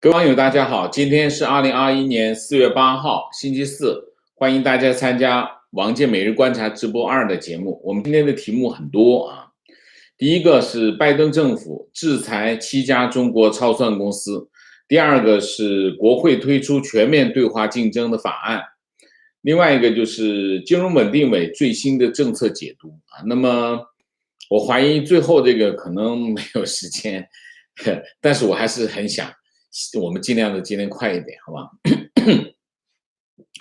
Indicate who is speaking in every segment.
Speaker 1: 各位网友，大家好，今天是2021年4月8号，星期四，欢迎大家参加王健每日观察直播2的节目。我们今天的题目很多啊，第一个是拜登政府制裁7家中国超算公司，第二个是国会推出全面对华竞争的法案，另外一个就是金融稳定委最新的政策解读啊。那么我怀疑最后这个可能没有时间，但是我还是很想。我们尽量的今天快一点，好吧？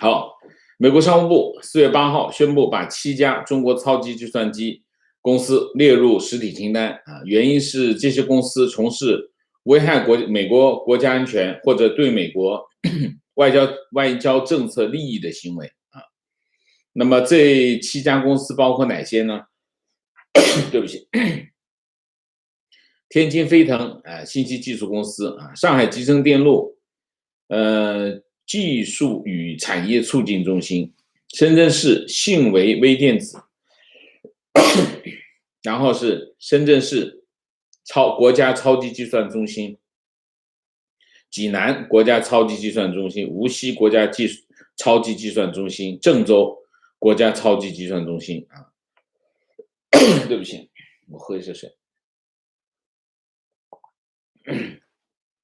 Speaker 1: 好，美国商务部4月8号宣布把7家中国超级计算机公司列入实体清单啊，原因是这些公司从事危害美国国家安全或者对美国外交政策利益的行为啊。那么这7家公司包括哪些呢？对不起。天津飞腾信息技术公司啊，上海集成电路技术与产业促进中心，深圳市信维微电子，然后是深圳市国家超级计算中心，济南国家超级计算中心，无锡国家超级计算中心，郑州国家超级计算中心啊。对不起，我喝一下水。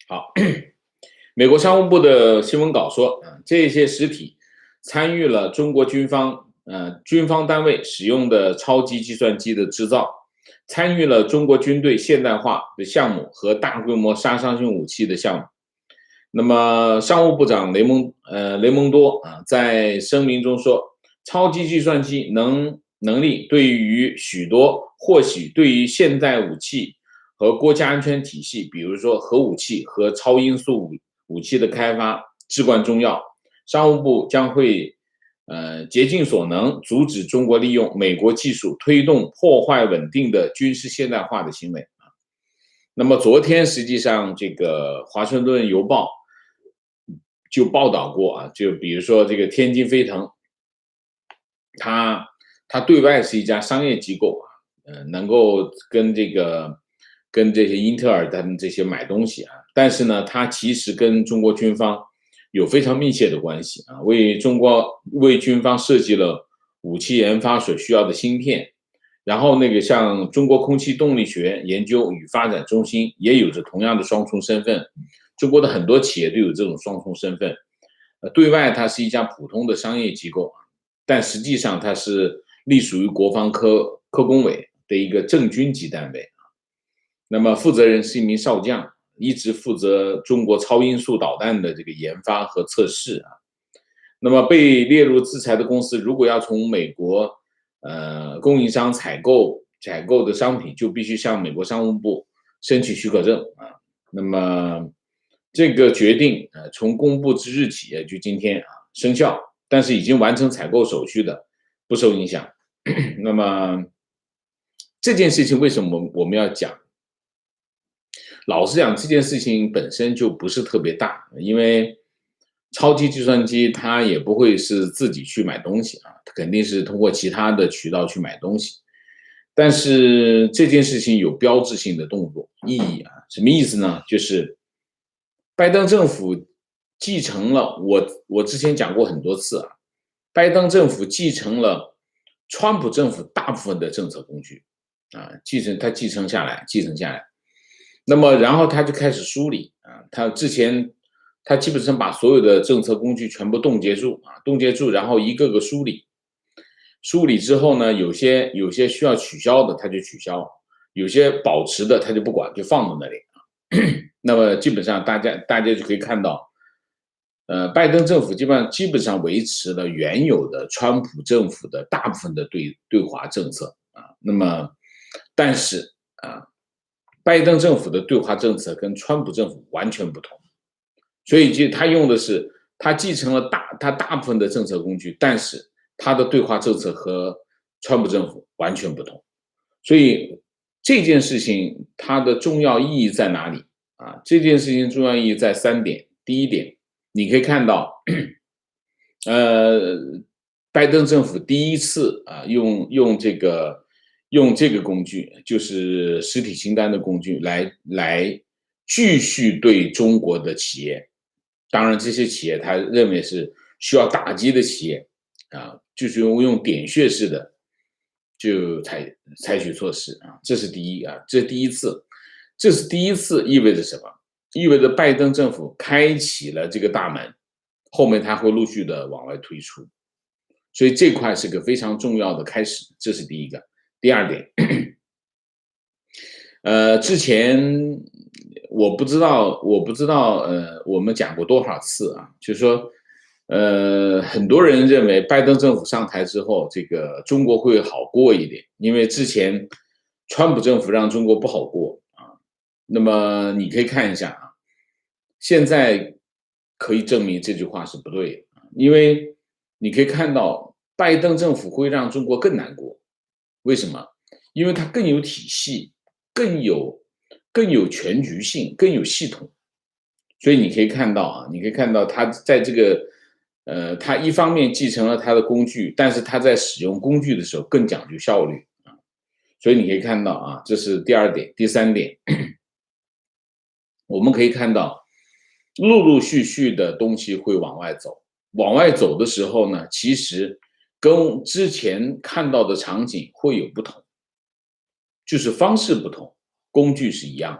Speaker 1: 好，美国商务部的新闻稿说，这些实体参与了中国军方单位使用的超级计算机的制造，参与了中国军队现代化的项目和大规模杀伤性武器的项目。那么，商务部长雷蒙多在声明中说，超级计算机能力或许对于现代武器和国家安全体系，比如说核武器和超音速武器的开发至关重要。商务部将会竭尽所能阻止中国利用美国技术推动破坏稳定的军事现代化的行为。那么昨天实际上这个华盛顿邮报就报道过啊，就比如说这个天津飞腾，它对外是一家商业机构啊，能够跟这些英特尔他们这些买东西啊，但是呢，它其实跟中国军方有非常密切的关系啊，为军方设计了武器研发所需要的芯片，然后那个像中国空气动力学研究与发展中心也有着同样的双重身份，中国的很多企业都有这种双重身份，对外它是一家普通的商业机构，但实际上它是隶属于国防科工委的一个正军级单位。那么负责人是一名少将，一直负责中国超音速导弹的这个研发和测试啊。那么被列入制裁的公司，如果要从美国供应商采购的商品，就必须向美国商务部申请许可证啊。那么这个决定从公布之日起，就今天生效，但是已经完成采购手续的不受影响。那么这件事情为什么我们要讲？老实讲，这件事情本身就不是特别大，因为超级计算机它也不会是自己去买东西啊，它肯定是通过其他的渠道去买东西。但是这件事情有标志性的动作意义啊，什么意思呢？就是拜登政府继承了我之前讲过很多次啊，拜登政府继承了川普政府大部分的政策工具啊，继承下来。那么，然后他就开始梳理啊，他基本上把所有的政策工具全部冻结住，然后一个个梳理。梳理之后呢，有些需要取消的他就取消，有些保持的他就不管，就放在那里啊。那么基本上大家就可以看到，拜登政府基本上维持了原有的川普政府的大部分的对华政策啊。那么，但是啊。拜登政府的对华政策跟川普政府完全不同，所以他用的是他继承了他大部分的政策工具，但是他的对华政策和川普政府完全不同。所以这件事情它的重要意义在哪里啊？这件事情重要意义在3点。第一点，你可以看到，拜登政府第一次啊用这个工具，就是实体清单的工具来继续对中国的企业，当然这些企业他认为是需要打击的企业就是用点穴式的就采取措施这是第一这是第一次，这是第一次意味着什么？意味着拜登政府开启了这个大门，后面他会陆续的往外推出，所以这块是个非常重要的开始，这是第一个。第二点，之前我不知道，我们讲过多少次就是说，很多人认为拜登政府上台之后，这个中国会好过一点，因为之前川普政府让中国不好过那么你可以看一下现在可以证明这句话是不对的因为你可以看到拜登政府会让中国更难过，为什么？因为它更有体系，更有全局性，更有系统。所以你可以看到他在这个他一方面继承了他的工具，但是他在使用工具的时候更讲究效率所以你可以看到这是第二点。第三点，我们可以看到陆陆续续的东西会往外走，往外走的时候呢，其实跟之前看到的场景会有不同，就是方式不同，工具是一样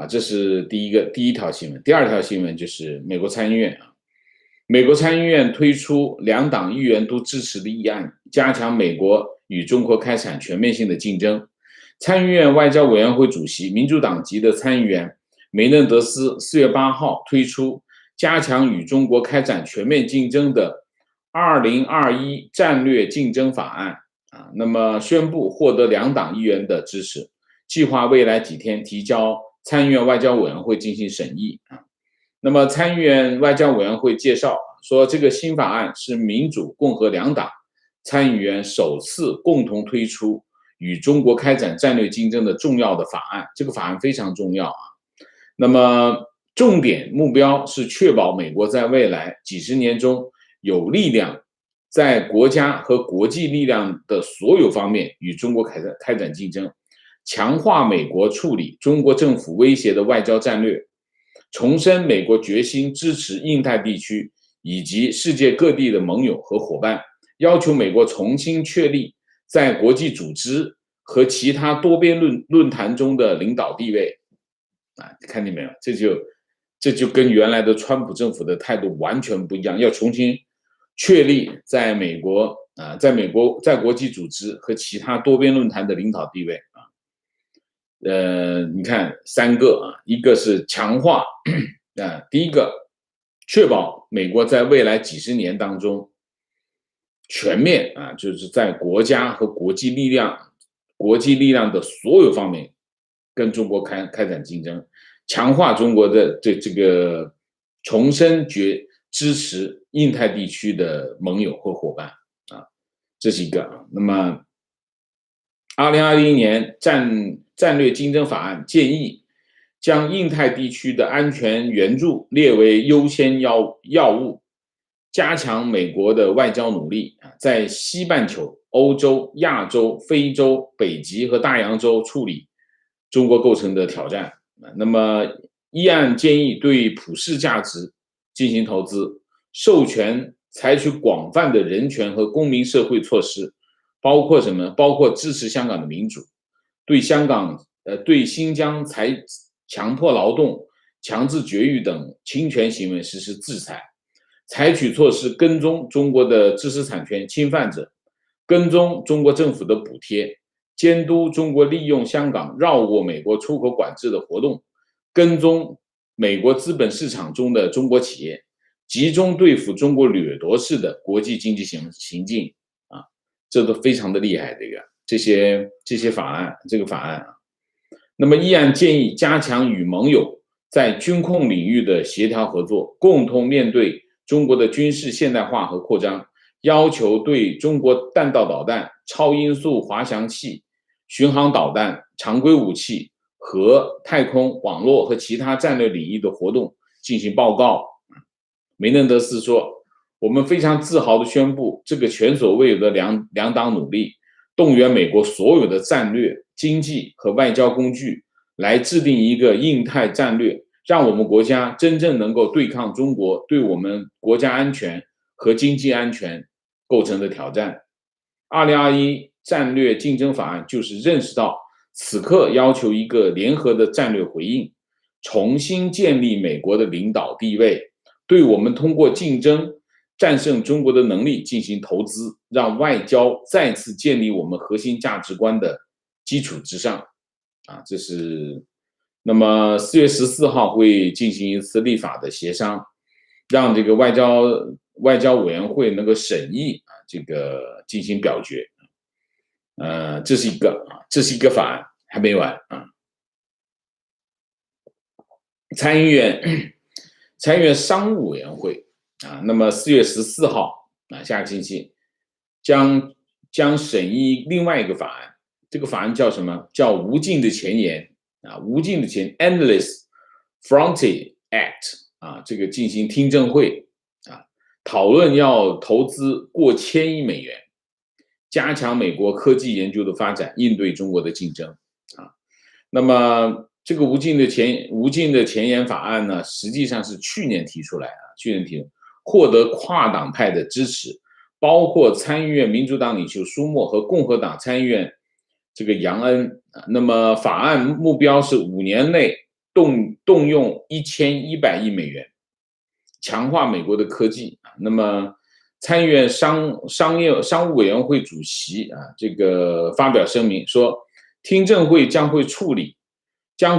Speaker 1: 这是第一条新闻。第二条新闻就是美国参议院美国参议院推出两党议员都支持的议案，加强美国与中国开展全面性的竞争。参议院外交委员会主席民主党籍的参议员梅嫩德斯4月8号推出加强与中国开展全面竞争的2021战略竞争法案那么宣布获得两党议员的支持，计划未来几天提交参议院外交委员会进行审议那么参议院外交委员会介绍说，这个新法案是民主共和两党参议员首次共同推出与中国开展战略竞争的重要的法案，这个法案非常重要那么重点目标是确保美国在未来几十年中有力量在国家和国际力量的所有方面与中国开展竞争，强化美国处理中国政府威胁的外交战略，重申美国决心支持印太地区以及世界各地的盟友和伙伴，要求美国重新确立在国际组织和其他多边论坛中的领导地位看见没有？这就跟原来的川普政府的态度完全不一样，要重新确立在美国在国际组织和其他多边论坛的领导地位你看三个一个是强化第一个确保美国在未来几十年当中全面就是在国家和国际力量的所有方面跟中国开展竞争，强化中国的这个重申支持印太地区的盟友和伙伴这是一个那么2021年战略竞争法案建议将印太地区的安全援助列为优先要务，加强美国的外交努力在西半球、欧洲、亚洲、非洲、北极和大洋洲处理中国构成的挑战那么议案建议对普世价值进行投资，授权采取广泛的人权和公民社会措施，包括什么？包括支持香港的民主，对新疆强迫劳动、强制绝育等侵权行为实施制裁，采取措施跟踪中国的知识产权侵犯者，跟踪中国政府的补贴，监督中国利用香港绕过美国出口管制的活动，跟踪美国资本市场中的中国企业，集中对付中国掠夺式的国际经济行径这都非常的厉害这些法案那么议案建议加强与盟友在军控领域的协调合作，共同面对中国的军事现代化和扩张，要求对中国弹道导弹、超音速滑翔器、巡航导弹、常规武器和太空网络和其他战略领域的活动进行报告。梅嫩德斯说，我们非常自豪地宣布，这个前所未有的两党努力动员美国所有的战略、经济和外交工具，来制定一个印太战略，让我们国家真正能够对抗中国对我们国家安全和经济安全构成的挑战。2021战略竞争法案就是认识到此刻要求一个联合的战略回应，重新建立美国的领导地位，对我们通过竞争战胜中国的能力进行投资，让外交再次建立我们核心价值观的基础之上。这是那么4月14号会进行一次立法的协商，让这个外交委员会能够审议这个进行表决。这是一个法案，还没完啊。参议院商务委员会那么4月14号下个星期将审议另外一个法案，这个法案叫什么？叫无尽的前沿无尽的前 Endless Frontier Act 这个进行听证会讨论要投资过1000亿美元，加强美国科技研究的发展，应对中国的竞争那么这个无尽的前沿法案呢，实际上是去年提出来获得跨党派的支持，包括参议院民主党领袖舒默和共和党参议院这个杨恩那么法案目标是5年内动用1100亿美元，强化美国的科技那么参议院商务委员会主席这个发表声明说，听证会将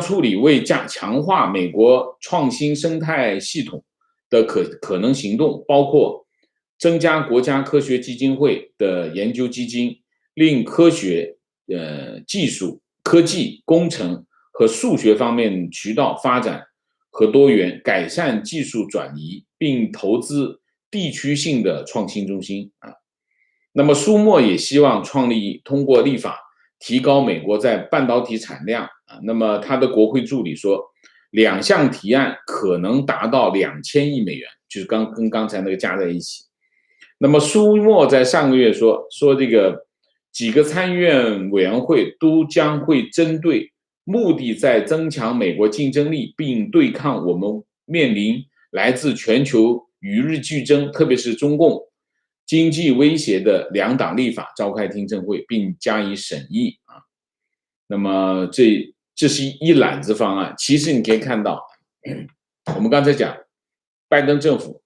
Speaker 1: 处理为强化美国创新生态系统的可能行动，包括增加国家科学基金会的研究基金，令科学、技术、科技、工程和数学方面渠道发展和多元，改善技术转移，并投资地区性的创新中心那么舒默也希望通过立法提高美国在半导体产量那么他的国会助理说，2项提案可能达到2000亿美元，就是跟刚才那个加在一起。那么舒默在上个月说这个几个参议院委员会都将会针对目的在增强美国竞争力，并对抗我们面临来自全球与日俱增，特别是中共经济威胁的2党立法召开听证会，并加以审议那么这是一揽子方案。其实你可以看到，我们刚才讲，拜登政府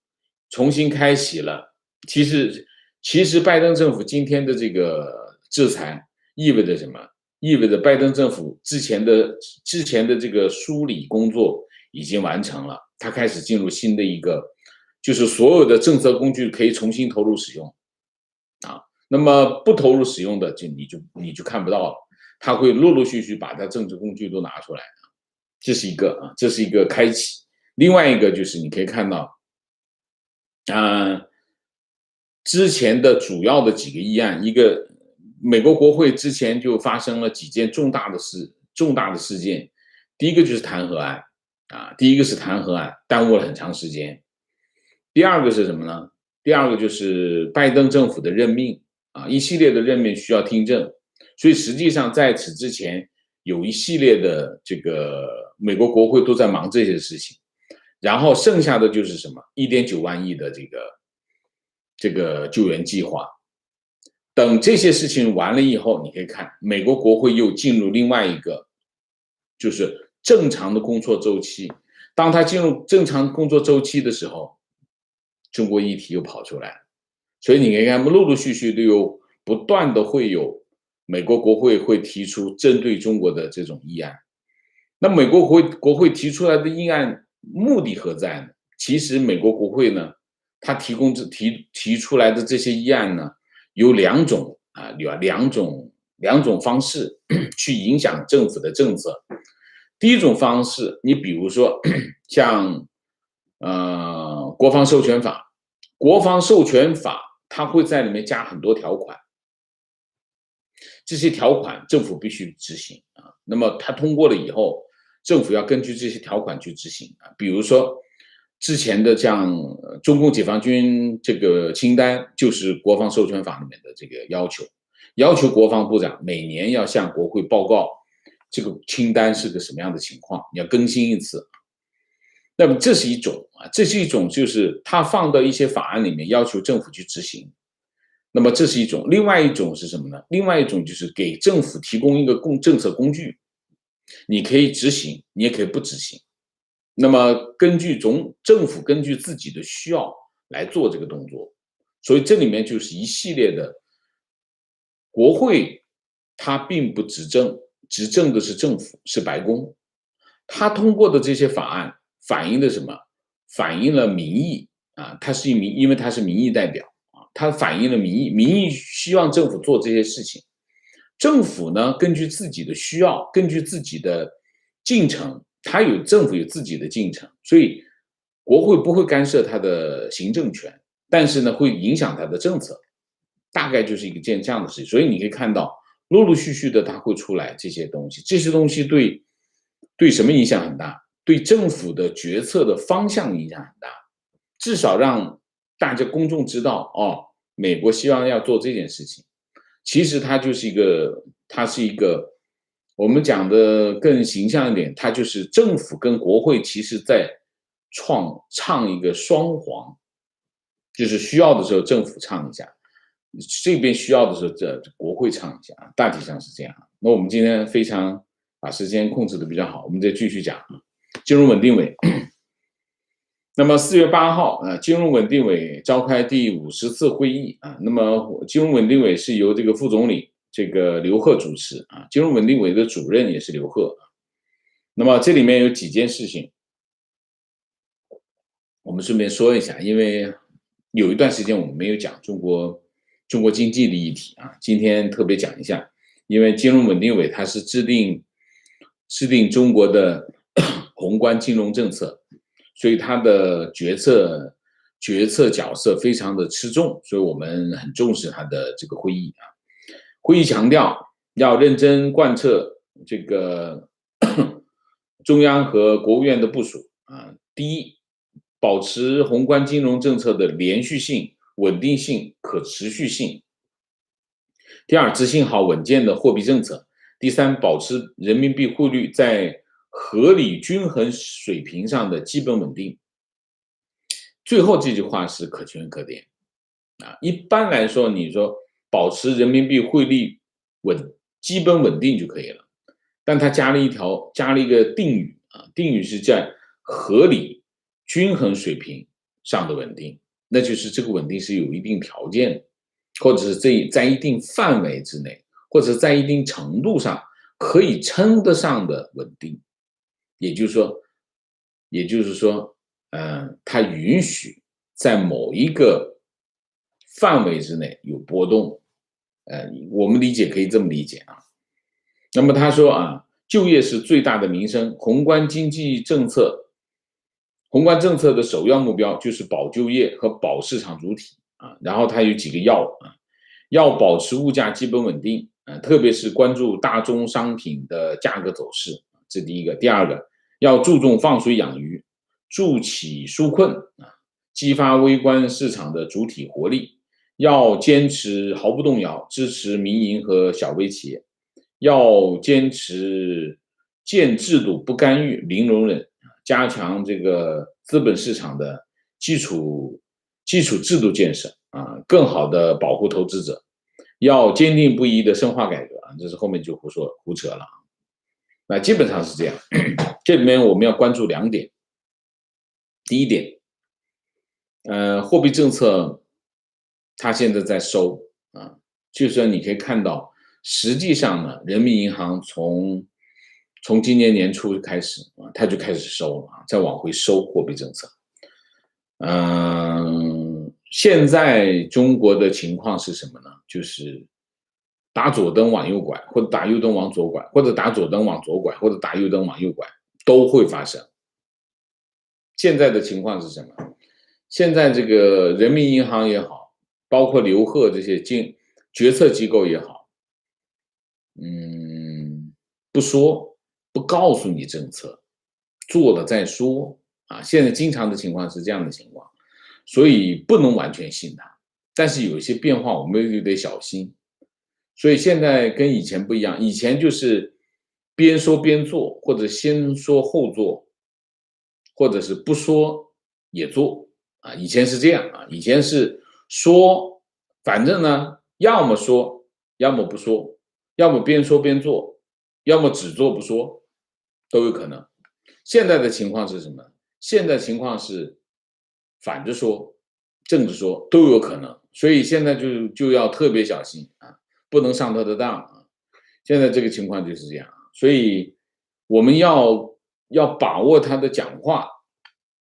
Speaker 1: 重新开启了。其实拜登政府今天的这个制裁意味着什么？意味着拜登政府之前的这个梳理工作已经完成了，他开始进入新的一个，就是所有的政策工具可以重新投入使用那么不投入使用的你就看不到了，他会陆陆续续把他政治工具都拿出来这是一个开启。另外一个就是你可以看到之前的主要的几个议案，一个美国国会之前就发生了几件重大的事件。第一个就是弹劾案耽误了很长时间。第二个是什么呢？第二个就是拜登政府的任命一系列的任命需要听证，所以实际上在此之前有一系列的这个美国国会都在忙这些事情，然后剩下的就是什么 1.9 万亿的这个救援计划。等这些事情完了以后，你可以看美国国会又进入另外一个就是正常的工作周期。当它进入正常工作周期的时候，中国议题又跑出来了。所以你可以看陆陆续续都有不断的会有美国国会会提出针对中国的这种议案。那美国国会提出来的议案目的何在呢？其实美国国会呢，它提出来的这些议案呢，有两种方式去影响政府的政策。第一种方式，你比如说像国防授权法，它会在里面加很多条款，这些条款政府必须执行那么它通过了以后，政府要根据这些条款去执行比如说之前的像中共解放军这个清单，就是国防授权法里面的这个要求国防部长每年要向国会报告这个清单是个什么样的情况，你要更新一次。那么这是一种这是一种就是他放到一些法案里面要求政府去执行。那么这是一种，另外一种是什么呢？另外一种就是给政府提供一个政策工具，你可以执行，你也可以不执行。那么政府根据自己的需要来做这个动作，所以这里面就是一系列的国会，它并不执政，执政的是政府，是白宫。他通过的这些法案反映的什么？反映了民意它是因为他是民意代表他反映了民意，民意希望政府做这些事情。政府呢，根据自己的需要，根据自己的进程，政府有自己的进程，所以国会不会干涉他的行政权，但是呢，会影响他的政策，大概就是一个这样的事情。所以你可以看到，陆陆续续的它会出来这些东西，这些东西对什么影响很大？对政府的决策的方向影响很大，至少让大家公众知道美国希望要做这件事情。其实它是一个我们讲的更形象一点，它就是政府跟国会其实在唱一个双簧，就是需要的时候政府唱一下，这边需要的时候国会唱一下大体上是这样。那我们今天非常把时间控制的比较好，我们再继续讲金融稳定委。那么4月8号金融稳定委召开第50次会议那么金融稳定委是由这个副总理这个刘鹤主持金融稳定委的主任也是刘鹤那么这里面有几件事情，我们顺便说一下，因为有一段时间我们没有讲中国经济的议题今天特别讲一下，因为金融稳定委它是制定中国的宏观金融政策，所以他的决策角色非常的吃重，所以我们很重视他的这个会议会议强调要认真贯彻这个中央和国务院的部署第一，保持宏观金融政策的连续性、稳定性、可持续性；第二，执行好稳健的货币政策；第三，保持人民币汇率在合理均衡水平上的基本稳定。最后这句话是可圈可点一般来说，你说保持人民币汇率基本稳定就可以了，但它加了一个定语定语是在合理均衡水平上的稳定，那就是这个稳定是有一定条件的，或者是在一定范围之内，或者在一定程度上可以称得上的稳定。也就是说它允许在某一个范围之内有波动我们理解可以这么理解那么他说就业是最大的民生，宏观政策的首要目标就是保就业和保市场主体然后它有几个要保持物价基本稳定特别是关注大宗商品的价格走势，这第一个。第二个，要注重放水养鱼，助企纾困激发微观市场的主体活力，要坚持毫不动摇支持民营和小微企业，要坚持建制度不干预零容忍，加强这个资本市场的基础制度建设更好的保护投资者，要坚定不移的深化改革这是后面就胡扯了那基本上是这样。这里面我们要关注2点。第一点货币政策它现在在收就是说你可以看到实际上呢，人民银行从今年年初开始它就开始收了再往回收货币政策现在中国的情况是什么呢？就是打左灯往右拐，或者打右灯往左拐，或者打左灯往左拐，或者打右灯往右拐，都会发生。现在的情况是什么？现在这个人民银行也好，包括刘鹤这些决策机构也好，不告诉你政策，做了再说现在经常的情况是这样的情况，所以不能完全信它，但是有一些变化我们就得小心。所以现在跟以前不一样，以前就是边说边做，或者先说后做，或者是不说也做啊。以前是这样啊，以前是说，反正呢，要么说，要么不说，要么边说边做，要么只做不说，都有可能。现在的情况是什么？现在情况是反着说，正着说都有可能，所以现在就要特别小心啊，不能上他的当啊。现在这个情况就是这样，所以我们要把握他的讲话，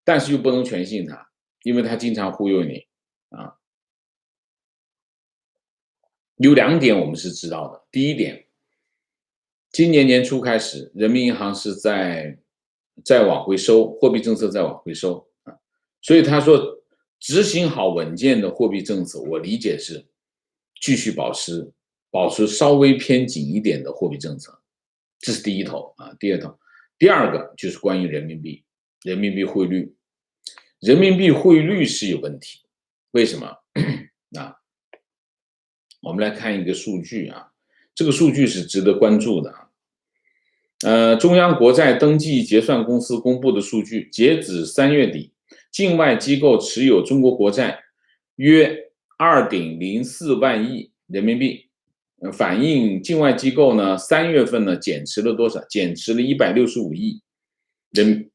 Speaker 1: 但是又不能全信他，因为他经常忽悠你啊。有两点我们是知道的，第一点，今年年初开始，人民银行是在往回收，货币政策在往回收啊，所以他说执行好稳健的货币政策，我理解是继续保持稍微偏紧一点的货币政策，这是第一头啊。第二头，第二个就是关于人民币汇率，人民币汇率是有问题，为什么啊？我们来看一个数据啊，这个数据是值得关注的啊。中央国债登记结算公司公布的数据，截止3月底，境外机构持有中国国债约2.04万亿人民币，反映境外机构呢3月份呢减持了多少？减持了165亿人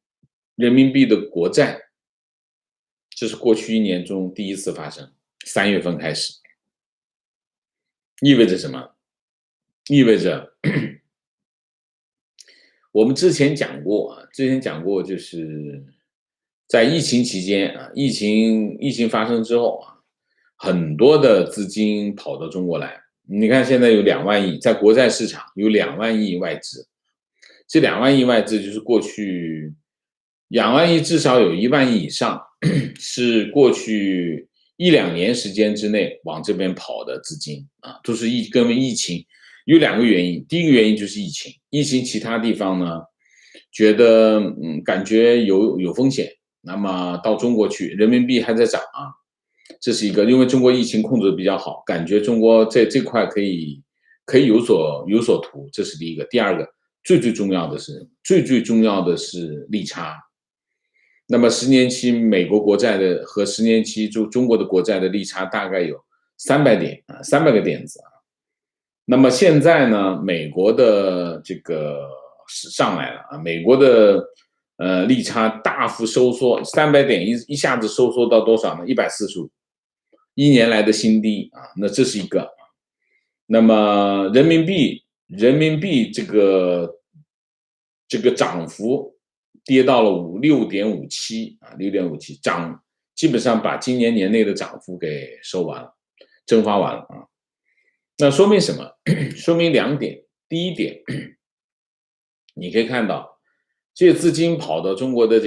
Speaker 1: 民币的国债，这是过去1年中第一次发生，3月份开始。意味着什么？意味着我们之前讲过，就是在疫情期间啊，疫情发生之后啊，很多的资金跑到中国来。你看现在有2万亿，在国债市场有2万亿外资，这2万亿外资就是过去2万亿，至少有1万亿以上是过去1-2年时间之内往这边跑的资金啊，都是跟疫情有2个原因。第一个原因就是疫情其他地方呢觉得感觉有风险，那么到中国去，人民币还在涨啊，这是一个，因为中国疫情控制的比较好，感觉中国在这块可以有所图，这是第一个。第二个，最重要的是利差。那么10年期美国国债的和10年期中国的国债的利差大概有300点啊，300个点子啊。那么现在呢，美国的这个上来了啊，美国的利差大幅收缩，300点一下子收缩到多少呢？145，1年来的新低啊，那这是一个。那么人民币这个涨幅跌到了6.57啊，6.57涨，基本上把今年年内的涨幅给收完了，蒸发完了啊。那说明什么？说明2点。第一点，你可以看到这些资金跑到中国的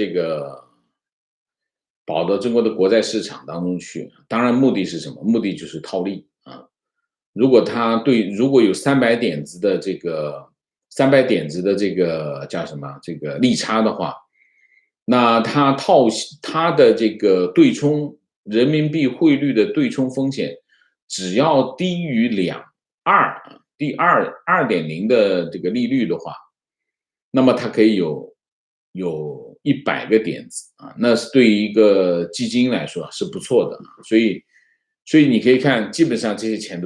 Speaker 1: 国债市场当中去，当然目的是什么？目的就是套利啊。如果有300点子的这个叫什么？这个利差的话，那它的这个对冲人民币汇率的对冲风险，只要低于2.0的这个利率的话，那么它可以有100个点子啊，那是对于一个基金来说是不错的，所以你可以看，基本上这些钱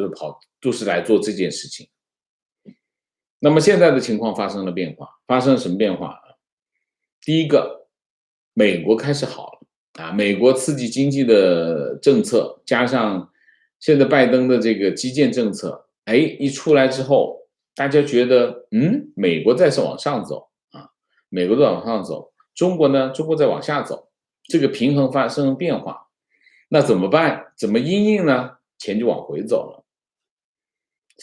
Speaker 1: 都是来做这件事情。那么现在的情况发生了变化，发生了什么变化？第一个，美国开始好了啊，美国刺激经济的政策加上现在拜登的这个基建政策，一出来之后，大家觉得美国在往上走啊，美国在往上走，中国在往下走，这个平衡发生了变化，那怎么办？怎么因应呢？钱就往回走了。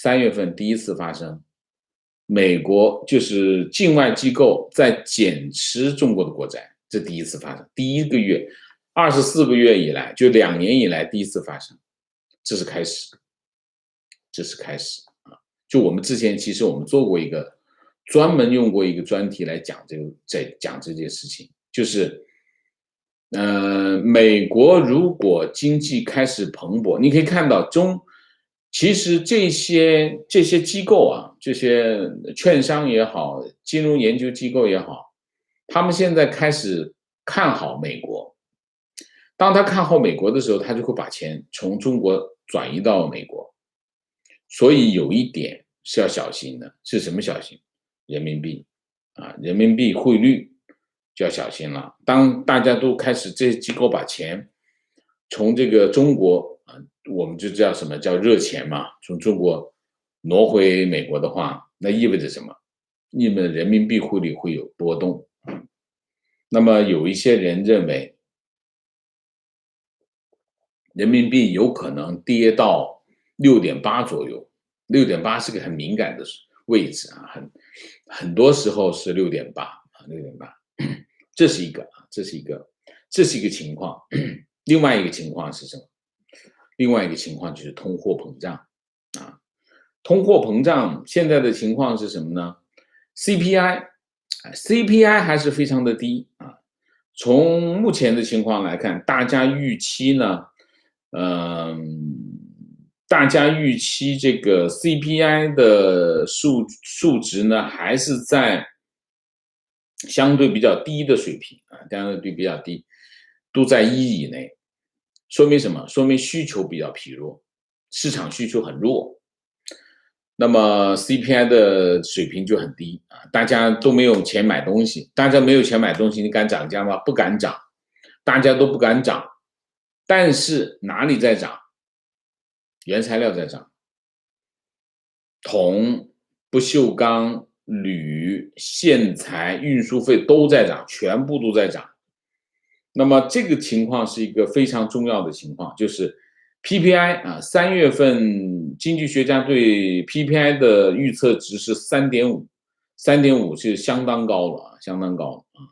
Speaker 1: 3月份第一次发生，美国就是境外机构在减持中国的国债，这第一次发生，第1个月，24个月以来，就2年以来第一次发生，这是开始啊！就我们之前其实我们做过专门用过一个专题来讲这件事情，就是美国如果经济开始蓬勃，你可以看到其实这些机构啊，这些券商也好，金融研究机构也好，他们现在开始看好美国。当他看好美国的时候，他就会把钱从中国转移到美国。所以有一点是要小心的，是什么小心？人民币啊，人民币汇率就要小心了。当大家都开始这些机构把钱从这个中国啊，我们就叫什么叫热钱嘛，从中国挪回美国的话，那意味着什么？意味着人民币汇率会有波动。那么有一些人认为，人民币有可能跌到6.8左右，6.8是个很敏感的位置啊，很多时候是6.8啊，6.8，这是一个，这是一个情况。另外一个情况是什么？另外一个情况就是通货膨胀啊，通货膨胀现在的情况是什么呢？CPI 还是非常的低啊。从目前的情况来看，大家预期呢，大家预期这个 CPI 的数值呢，还是在相对比较低的水平啊，相对比较低，都在1以内。说明什么？说明需求比较疲弱，市场需求很弱。那么 CPI 的水平就很低啊，大家都没有钱买东西，大家没有钱买东西，你敢涨价吗？不敢涨，大家都不敢涨。但是哪里在涨？原材料在涨，铜、不锈钢、铝、线材、运输费都在涨，全部都在涨。那么这个情况是一个非常重要的情况，就是 PPI 啊，3月份经济学家对 PPI 的预测值是3.5是相当高了啊，相当高了啊。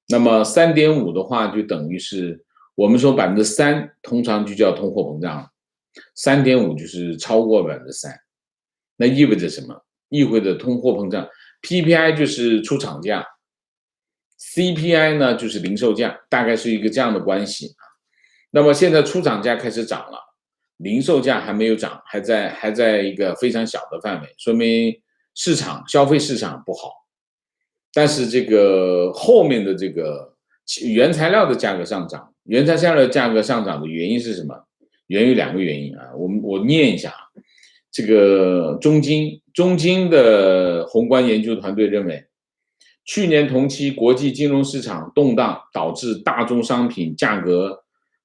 Speaker 1: 那么3.5的话，就等于是我们说3%，通常就叫通货膨胀了，3.5就是超过3%。那意味着什么？意味着通货膨胀。PPI 就是出厂价，CPI 呢就是零售价，大概是一个这样的关系啊。那么现在出厂价开始涨了，零售价还没有涨，还在一个非常小的范围，说明消费市场不好。但是这个后面的这个原材料的价格上涨，原材料的价格上涨的原因是什么？源于2个原因啊，我念一下啊。这个中金的宏观研究团队认为，去年同期国际金融市场动荡导致大宗商品价格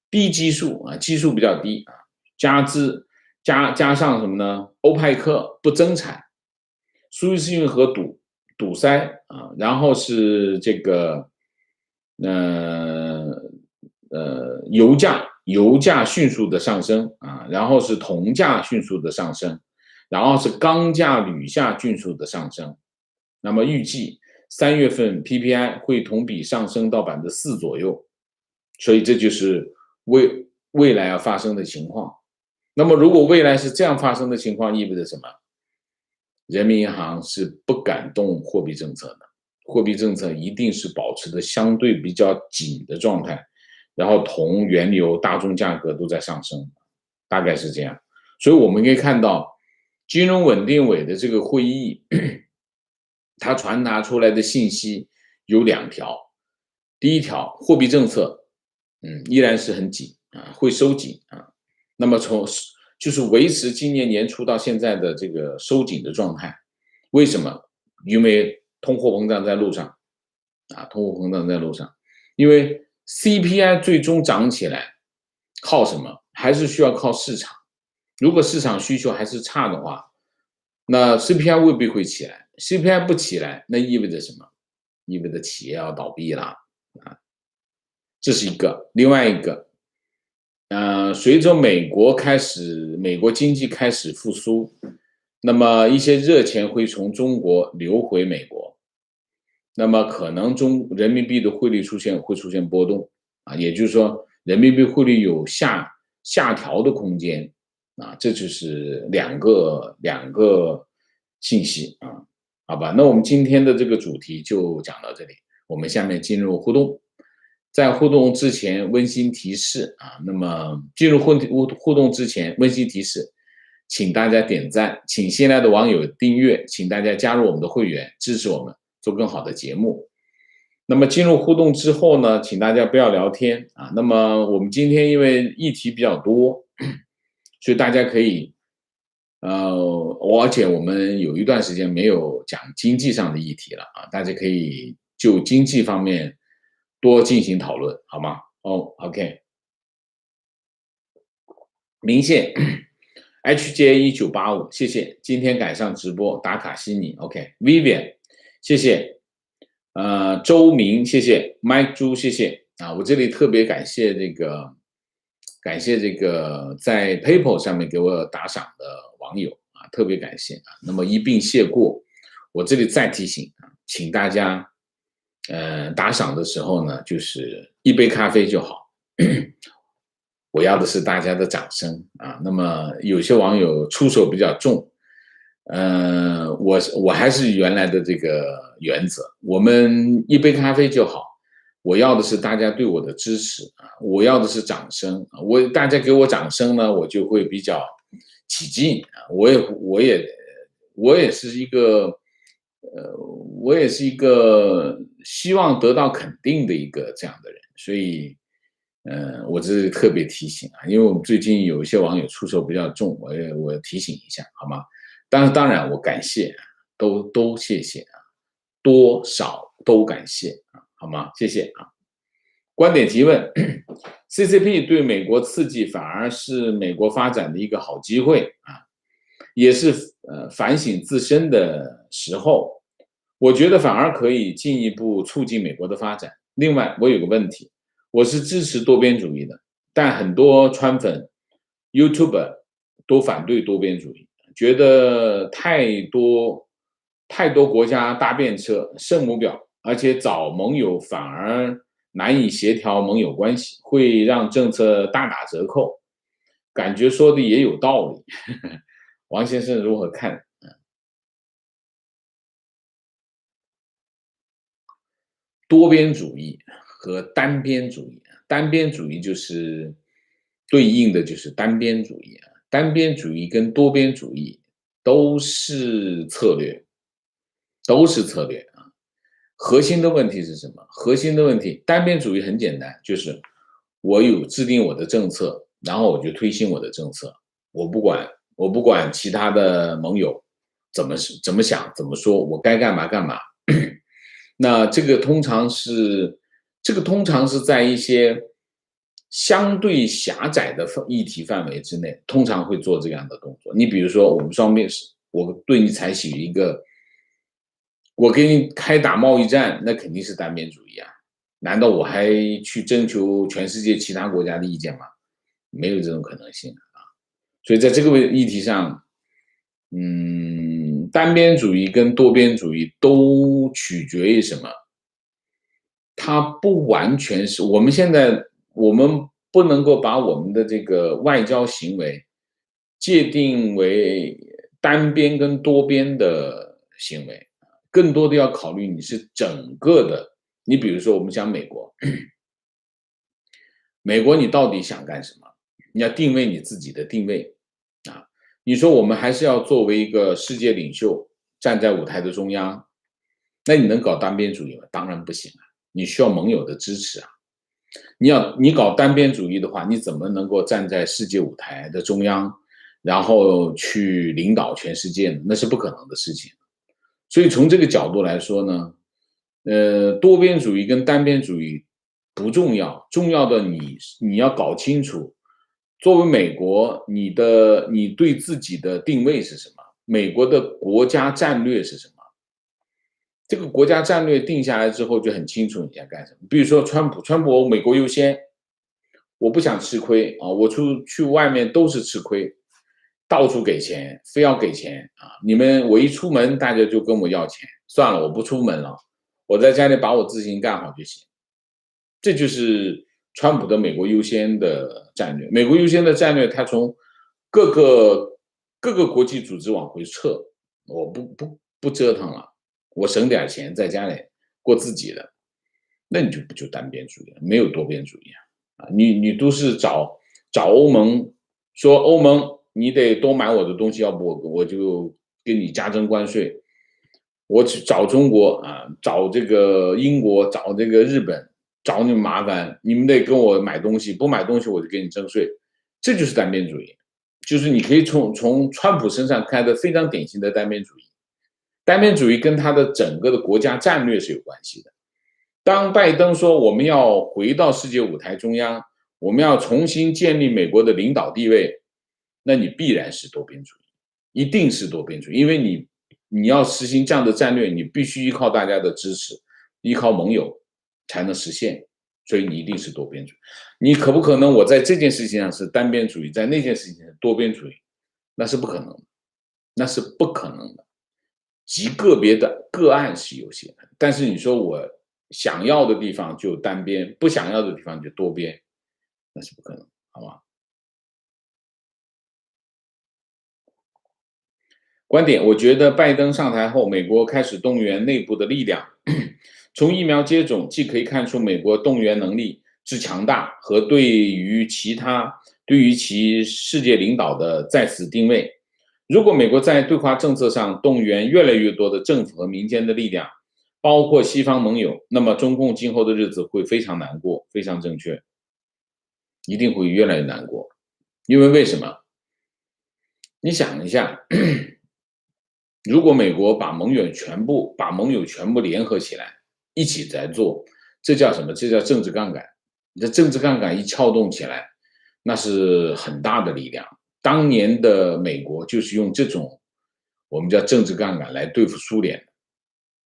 Speaker 1: 低基数啊，基数比较低啊，加上什么呢？欧派克不增产，苏伊士运河堵塞啊，然后是这个油价迅速的上升啊，然后是铜价迅速的上升，然后是钢价、铝价迅速的上升。那么预计3月份 PPI 会同比上升到4%左右，所以这就是未来要发生的情况。那么如果未来是这样发生的情况，意味着什么？人民银行是不敢动货币政策的，货币政策一定是保持的相对比较紧的状态，然后铜、原油、大宗价格都在上升，大概是这样。所以我们可以看到，金融稳定委的这个会议，它传达出来的信息有2条。第一条，货币政策，依然是很紧啊，会收紧啊。那么就是维持今年年初到现在的这个收紧的状态。为什么？因为通货膨胀在路上啊，通货膨胀在路上。因为 CPI 最终涨起来，靠什么？还是需要靠市场。如果市场需求还是差的话，那 CPI 未必会起来。CPI 不起来，那意味着什么？意味着企业要倒闭了啊。这是一个。另外一个，随着美国经济开始复苏，那么一些热钱会从中国流回美国，那么可能人民币的汇率会出现波动啊，也就是说人民币汇率有下调的空间啊，这就是两个信息啊，好吧？那我们今天的这个主题就讲到这里，我们下面进入互动。在互动之前温馨提示啊，那么进入互动之前温馨提示，请大家点赞，请新来的网友订阅，请大家加入我们的会员，支持我们做更好的节目。那么进入互动之后呢，请大家不要聊天啊。那么我们今天因为议题比较多，所以大家可以，而且我们有一段时间没有讲经济上的议题了啊，大家可以就经济方面多进行讨论，好吗？OK。明线 HJ1985，谢谢，今天赶上直播打卡悉尼 ，OK，Vivian，谢谢。周明，谢谢 ，Mike 朱，谢谢啊！我这里特别感谢这个在 PayPal 上面给我打赏的网友啊，特别感谢啊。那么一并谢过，我这里再提醒啊，请大家打赏的时候呢，就是一杯咖啡就好，我要的是大家的掌声啊。那么有些网友出手比较重。我还是原来的这个原则，我们一杯咖啡就好。我要的是大家对我的支持啊，我要的是掌声。大家给我掌声呢，我就会比较起劲啊。我也是一个，我也是一个希望得到肯定的一个这样的人，所以，我这是特别提醒啊，因为我们最近有一些网友出手比较重，我提醒一下，好吗？当然，我感谢，都谢谢啊，多少都感谢啊，好吗？谢谢啊。观点提问：CCP 对美国刺激反而是美国发展的一个好机会啊，也是反省自身的时候。我觉得反而可以进一步促进美国的发展。另外，我有个问题，我是支持多边主义的，但很多川粉、YouTuber 都反对多边主义。觉得太多国家搭便车、圣母婊，而且找盟友反而难以协调盟友关系，会让政策大打折扣。感觉说的也有道理，王先生如何看？多边主义和单边主义，单边主义就是对应的就是单边主义啊，单边主义跟多边主义都是策略，啊。核心的问题是什么？核心的问题，单边主义很简单，就是我有制定我的政策，然后我就推行我的政策，我不管其他的盟友怎么想怎么说，我该干嘛干嘛。那这个通常是在一些相对狭窄的议题范围之内，通常会做这样的动作。你比如说，我们双边我对你采取一个，我给你开打贸易战，那肯定是单边主义啊！难道我还去征求全世界其他国家的意见吗？没有这种可能性啊！所以在这个议题上，单边主义跟多边主义都取决于什么？它不完全是我们不能够把我们的这个外交行为界定为单边跟多边的行为，更多的要考虑你是整个的。你比如说，我们讲美国，美国你到底想干什么？你要定位你自己的定位啊！你说我们还是要作为一个世界领袖，站在舞台的中央，那你能搞单边主义吗？当然不行啊！你需要盟友的支持啊！你搞单边主义的话，你怎么能够站在世界舞台的中央，然后去领导全世界呢？那是不可能的事情。所以从这个角度来说呢，多边主义跟单边主义不重要，重要的你要搞清楚，作为美国，你对自己的定位是什么？美国的国家战略是什么？这个国家战略定下来之后，就很清楚你要干什么。比如说川普美国优先，我不想吃亏啊，我去外面都是吃亏，到处给钱，非要给钱啊！我一出门，大家就跟我要钱，算了，我不出门了，我在家里把我自己干好就行。这就是川普的美国优先的战略。美国优先的战略，他从各个国际组织往回撤，我不折腾了，我省点钱在家里过自己的，那你就不就单边主义了，没有多边主义啊！你都是找欧盟，说欧盟你得多买我的东西，要不我就给你加征关税。我去找中国啊，找这个英国，找这个日本，找你们麻烦，你们得跟我买东西，不买东西我就给你征税。这就是单边主义，就是你可以从川普身上看的非常典型的单边主义。单边主义跟他的整个的国家战略是有关系的。当拜登说我们要回到世界舞台中央，我们要重新建立美国的领导地位，那你必然是多边主义，一定是多边主义，因为你要实行这样的战略，你必须依靠大家的支持，依靠盟友才能实现，所以你一定是多边主义。你可不可能我在这件事情上是单边主义，在那件事情上是多边主义？那是不可能的，那是不可能的。极个别的个案是有些，但是你说我想要的地方就单边，不想要的地方就多边，那是不可能，好吧？观点，我觉得拜登上台后，美国开始动员内部的力量。从疫苗接种既可以看出美国动员能力之强大和对于其世界领导的再次定位。如果美国在对华政策上动员越来越多的政府和民间的力量，包括西方盟友，那么中共今后的日子会非常难过，非常正确，一定会越来越难过。因为什么？你想一下，如果美国把盟友全部联合起来，一起在做，这叫什么？这叫政治杠杆。你的政治杠杆一撬动起来，那是很大的力量。当年的美国就是用这种我们叫政治杠杆来对付苏联，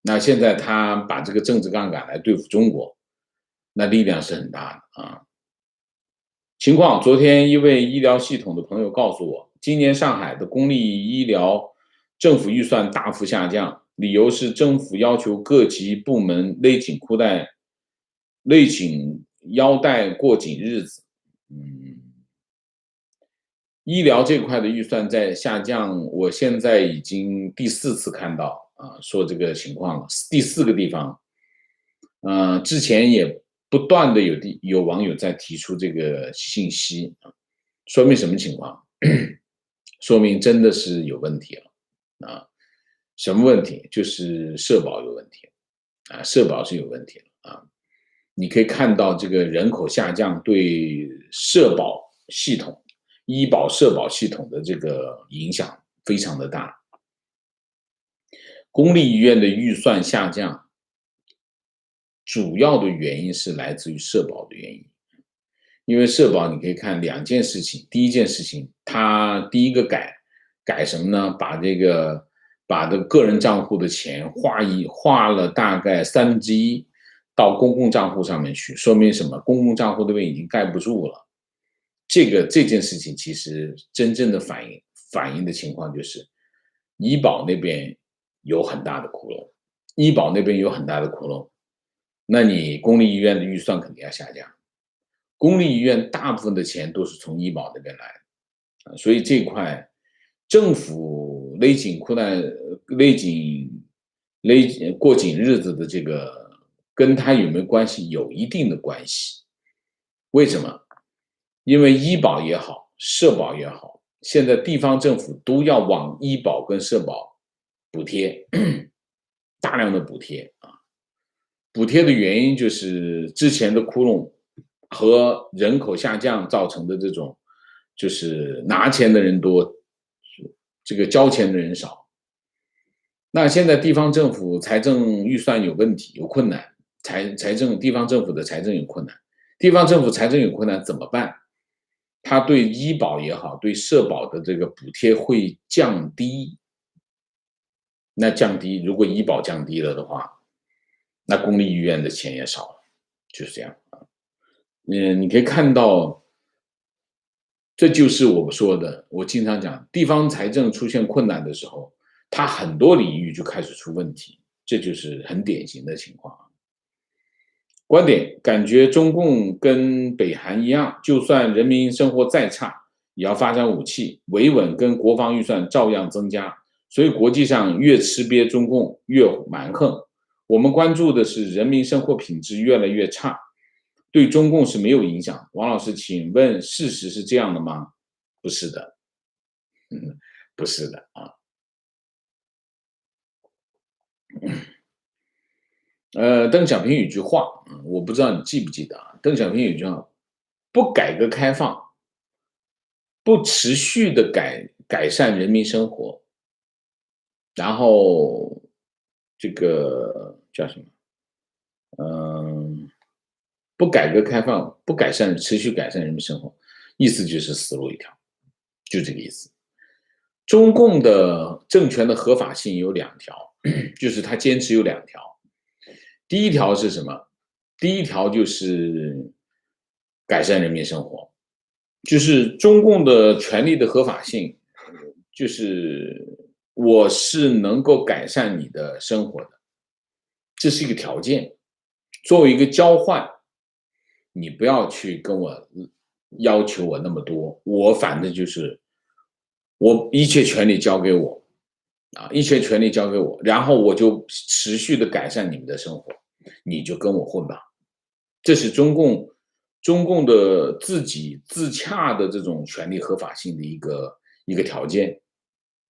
Speaker 1: 那现在他把这个政治杠杆来对付中国，那力量是很大的啊。情况，昨天一位医疗系统的朋友告诉我，今年上海的公立医疗政府预算大幅下降，理由是政府要求各级部门勒紧腰带过紧日子。医疗这块的预算在下降，我现在已经第4次看到说这个情况了，第4个地方。之前也不断的有网友在提出这个信息，说明什么情况？说明真的是有问题了啊！什么问题？就是社保有问题啊，社保是有问题了啊！你可以看到这个人口下降对社保系统、医保社保系统的这个影响非常的大。公立医院的预算下降，主要的原因是来自于社保的原因。因为社保你可以看2件事情，第一件事情，它第一个改什么呢？把个人账户的钱划了大概1/3到公共账户上面去，说明什么？公共账户那边已经盖不住了。这件事情其实真正的反映的情况就是医保那边有很大的窟窿，那你公立医院的预算肯定要下降。公立医院大部分的钱都是从医保那边来的，所以这一块政府勒紧过紧日子的这个跟他有没有关系？有一定的关系。为什么？因为医保也好，社保也好，现在地方政府都要往医保跟社保补贴，大量的补贴啊。补贴的原因就是之前的窟窿和人口下降造成的这种，就是拿钱的人多，这个交钱的人少。那现在地方政府财政预算有问题，有困难，地方政府的财政有困难，地方政府财政有困难怎么办？他对医保也好，对社保的这个补贴会降低。那降低，如果医保降低了的话，那公立医院的钱也少了，就是这样啊。你可以看到，这就是我们说的，我经常讲，地方财政出现困难的时候，它很多领域就开始出问题，这就是很典型的情况。观点，感觉中共跟北韩一样，就算人民生活再差，也要发展武器，维稳跟国防预算照样增加。所以国际上越吃瘪中共越蛮横。我们关注的是人民生活品质越来越差，对中共是没有影响。王老师，请问事实是这样的吗？不是的。不是的啊。邓小平有句话，我不知道你记不记得啊？邓小平有句话，不改革开放，不持续的改善人民生活，然后这个叫什么？嗯，不改革开放，不持续改善人民生活，意思就是死路一条，就这个意思。中共的政权的合法性有两条，就是他坚持有两条。第一条是什么？第一条就是改善人民生活，就是中共的权力的合法性，就是我是能够改善你的生活的，这是一个条件，作为一个交换，你不要去跟我要求我那么多，我反正就是我一切权利交给我，一切权利交给我，然后我就持续的改善你们的生活，你就跟我混吧。这是中共的自己自洽的这种权利合法性的一个条件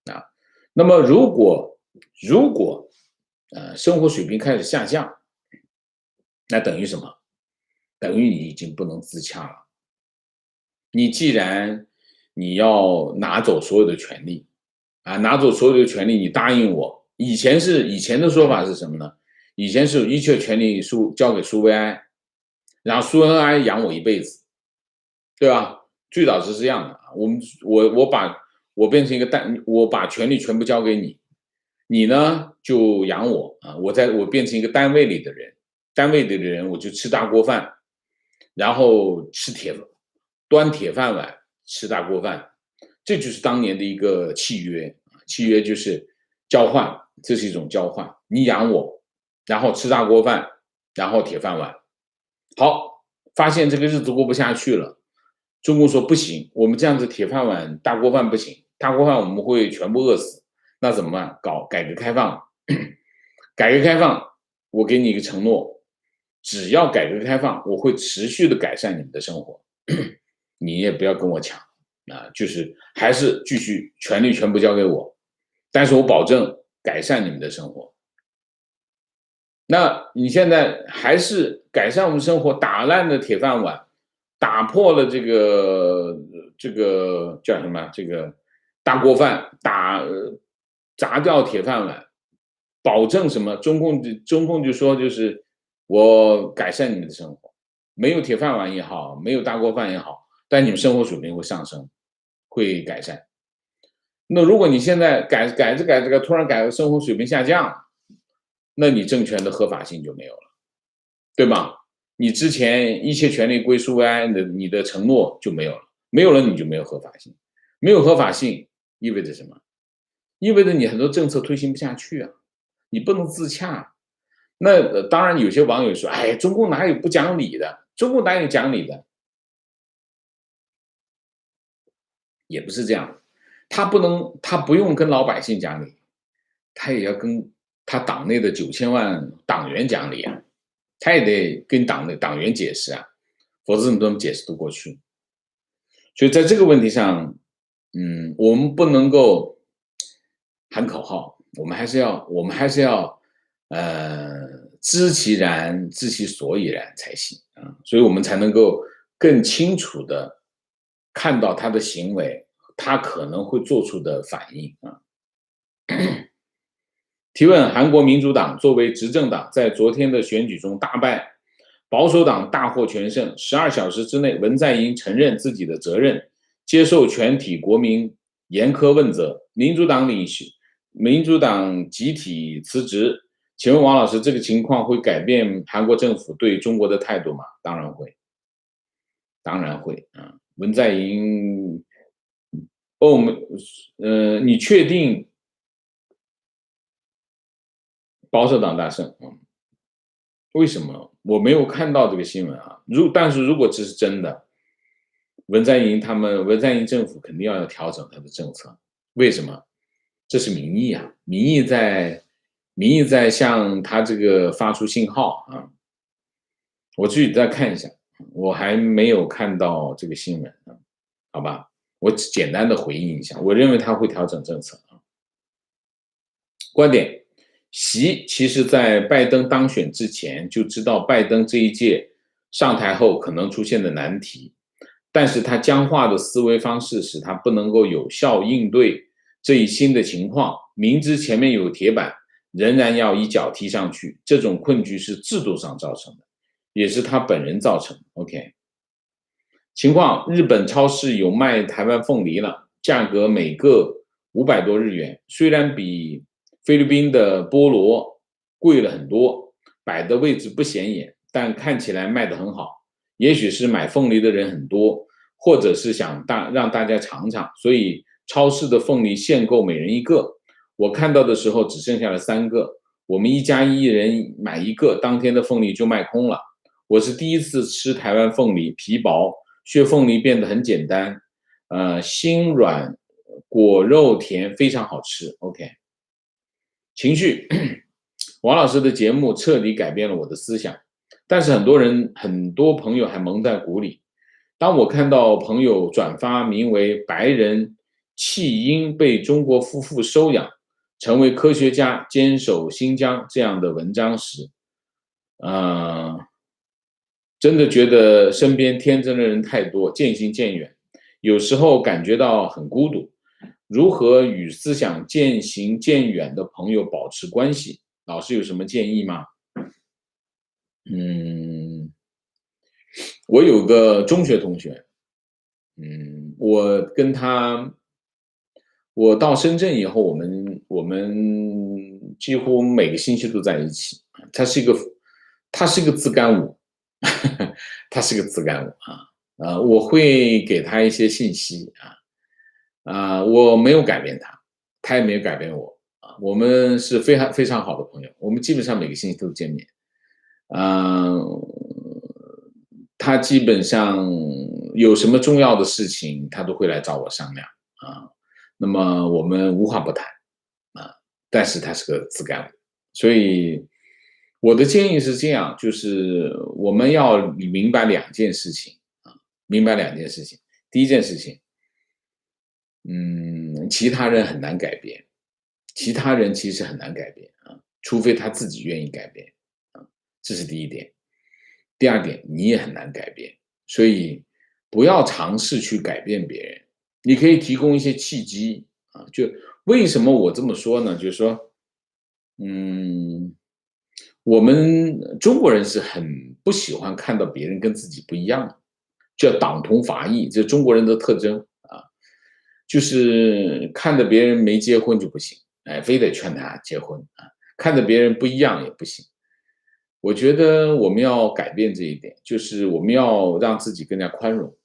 Speaker 1: 啊。那么如果生活水平开始下降，那等于什么？等于你已经不能自洽了。你既然你要拿走所有的权利拿走所有的权利，你答应我，以前的说法是什么呢？以前是一切权利交给苏维埃，然后苏维埃养我一辈子，对吧？最早是这样的，我变成一个我把权利全部交给你，你呢就养我我变成一个单位里的人，单位里的人我就吃大锅饭，然后端铁饭碗吃大锅饭，这就是当年的一个契约，契约就是交换，这是一种交换，你养我，然后吃大锅饭，然后铁饭碗。好，发现这个日子过不下去了，中共说不行，我们这样子铁饭碗大锅饭不行，大锅饭我们会全部饿死，那怎么办？搞改革开放，改革开放，我给你一个承诺，只要改革开放，我会持续的改善你们的生活，你也不要跟我抢就是还是继续权力全部交给我，但是我保证改善你们的生活。那你现在还是改善我们生活，打烂了铁饭碗，打破了这个叫什么？这个大锅饭，砸掉铁饭碗，保证什么？中共就说就是我改善你们的生活，没有铁饭碗也好，没有大锅饭也好，但你们生活水平会上升，会改善。那如果你现在改着，突然生活水平下降，那你政权的合法性就没有了，对吧？你之前一切权利归苏维埃的，你的承诺就没有了，没有了你就没有合法性，没有合法性意味着什么？意味着你很多政策推行不下去啊，你不能自洽。那当然，有些网友说：“哎，中共哪有不讲理的？中共哪有讲理的？”也不是这样，他不用跟老百姓讲理，他也要跟他党内的9000万党员讲理啊，他也得跟党员解释啊，否则怎么解释得过去？所以在这个问题上，我们不能够喊口号，我们还是要知其然，知其所以然才行啊，所以我们才能够更清楚的看到他的行为，他可能会做出的反应啊。提问：韩国民主党作为执政党，在昨天的选举中大败，保守党大获全胜。12小时之内，文在寅承认自己的责任，接受全体国民严苛问责。民主党集体辞职。请问王老师，这个情况会改变韩国政府对中国的态度吗？当然会，当然会啊。文在寅，你确定保守党大胜？为什么？我没有看到这个新闻啊。但是如果这是真的，文在寅政府肯定要调整他的政策。为什么？这是民意啊，民意在向他这个发出信号啊。我自己再看一下，我还没有看到这个新闻啊，好吧？我只简单的回应一下，我认为他会调整政策。观点，习其实在拜登当选之前就知道拜登这一届上台后可能出现的难题，但是他僵化的思维方式使他不能够有效应对这一新的情况，明知前面有铁板，仍然要一脚踢上去，这种困局是制度上造成的，也是他本人造成的。OK， 情况，日本超市有卖台湾凤梨了，价格每个500多日元，虽然比菲律宾的菠萝贵了很多，摆的位置不显眼，但看起来卖得很好。也许是买凤梨的人很多，或者是想让大家尝尝，所以超市的凤梨限购每人1个。我看到的时候只剩下了3个，我们一家1人买1个，当天的凤梨就卖空了。我是第一次吃台湾凤梨，皮薄，削凤梨变得很简单，心软，果肉甜，非常好吃。OK。情绪，王老师的节目彻底改变了我的思想，但是很多朋友还蒙在鼓里。当我看到朋友转发名为白人弃婴被中国夫妇收养，成为科学家，坚守新疆这样的文章时，真的觉得身边天真的人太多，渐行渐远，有时候感觉到很孤独。如何与思想渐行渐远的朋友保持关系？老师有什么建议吗？我有个中学同学，我跟他，我到深圳以后，我们几乎每个星期都在一起。他是一个自干五，他是个自干五啊。我会给他一些信息我没有改变他，他也没有改变我我们是非常非常好的朋友，我们基本上每个星期都见面。呃，他基本上有什么重要的事情，他都会来找我商量那么我们无话不谈但是他是个自干五，所以我的建议是这样，就是我们要明白2件事情明白2件事情。第一件事情，其他人很难改变，其他人其实很难改变除非他自己愿意改变这是第一点。第二点，你也很难改变，所以不要尝试去改变别人。你可以提供一些契机就为什么我这么说呢？就是说，我们中国人是很不喜欢看到别人跟自己不一样的，叫党同伐异，这是中国人的特征就是看着别人没结婚就不行，非得劝他结婚看着别人不一样也不行。我觉得我们要改变这一点，就是我们要让自己更加宽容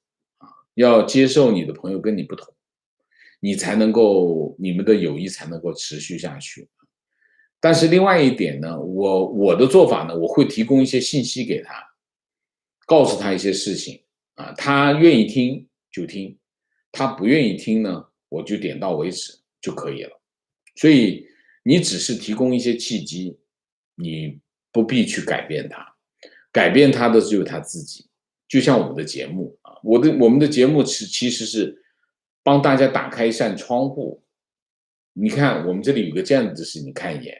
Speaker 1: 要接受你的朋友跟你不同，你们的友谊才能够持续下去。但是另外一点呢，我的做法呢，我会提供一些信息给他，告诉他一些事情他愿意听就听，他不愿意听呢，我就点到为止就可以了。所以你只是提供一些契机，你不必去改变他，改变他的只有他自己。就像我们的节目我们的节目其实是帮大家打开一扇窗户。你看，我们这里有个这样的事情，你看一眼；